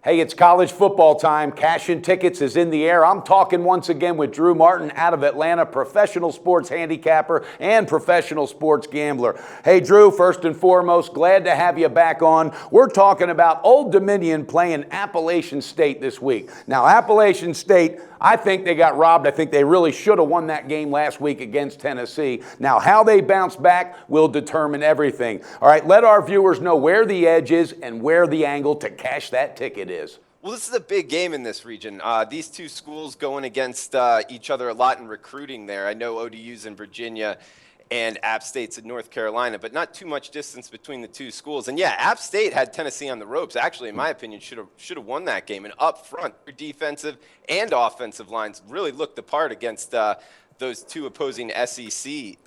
Hey, it's college football time. Cash-in tickets is in the air. I'm talking once again with Drew Martin out of Atlanta, professional sports handicapper and professional sports gambler. Hey, Drew, first and foremost, glad to have you back on. We're talking about Old Dominion playing Appalachian State this week. Now, Appalachian State, I think they got robbed. I think they really should have won that game last week against Tennessee. Now, how they bounce back will determine everything. All right, let our viewers know where the edge is and where the angle to cash that ticket is. Well, this is a big game in this region. These two schools going against each other a lot in recruiting there. I know ODU's in Virginia and App State's in North Carolina, but not too much distance between the two schools. And yeah, App State had Tennessee on the ropes. Actually, in my opinion, should have won that game. And up front, their defensive and offensive lines really looked the part against those two opposing SEC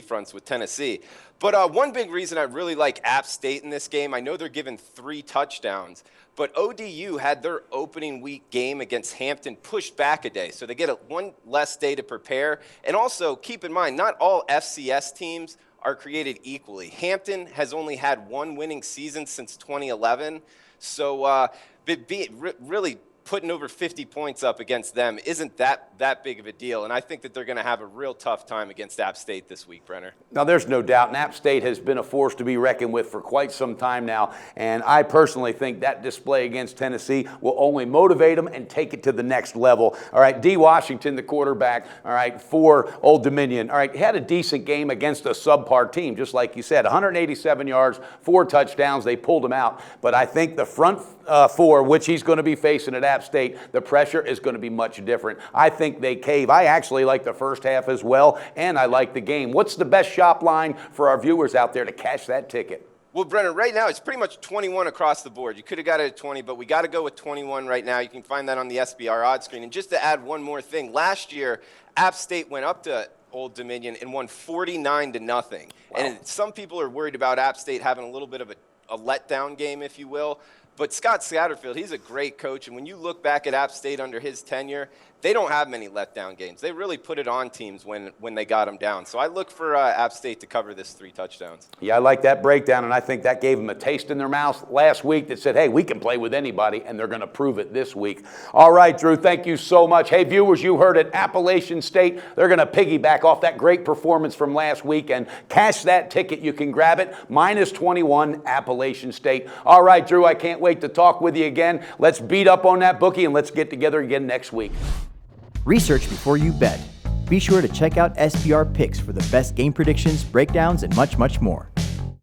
fronts with Tennessee. But one big reason I really like App State in this game, I know they're given 3 touchdowns, but ODU had their opening week game against Hampton pushed back a day, so they get one less day to prepare. And also, keep in mind, not all FCS teams are created equally. Hampton has only had 1 winning season since 2011, so really putting over 50 points up against them isn't that big of a deal. And I think that they're going to have a real tough time against App State this week, Brenner. Now, there's no doubt, and App State has been a force to be reckoned with for quite some time now. And I personally think that display against Tennessee will only motivate them and take it to the next level. All right, D. Washington, the quarterback, all right, for Old Dominion. All right, he had a decent game against a subpar team, just like you said. 187 yards, 4 touchdowns. They pulled him out. But I think the front four, which he's going to be facing at App State, the pressure is going to be much different. I think they cave. I actually like the first half as well, and I like the game. What's the best shop line for our viewers out there to cash that ticket? Well, Brennan, right now it's pretty much 21 across the board. You could have got it at 20, but we got to go with 21 right now. You can find that on the SBR odds screen. And just to add one more thing, last year App State went up to Old Dominion and won 49-0. Wow. And some people are worried about App State having a little bit of a letdown game, if you will. But Scott Satterfield, he's a great coach, and when you look back at App State under his tenure, they don't have many letdown games. They really put it on teams when they got them down. So I look for App State to cover this 3 touchdowns. Yeah, I like that breakdown, and I think that gave them a taste in their mouth last week that said, hey, we can play with anybody, and they're going to prove it this week. All right, Drew, thank you so much. Hey, viewers, you heard it. Appalachian State, they're going to piggyback off that great performance from last week and cash that ticket. You can grab it, -21 Appalachian State. All right, Drew, I can't wait to talk with you again. Let's beat up on that bookie, and let's get together again next week. Research before you bet. Be sure to check out SBR Picks for the best game predictions, breakdowns, and much, much more.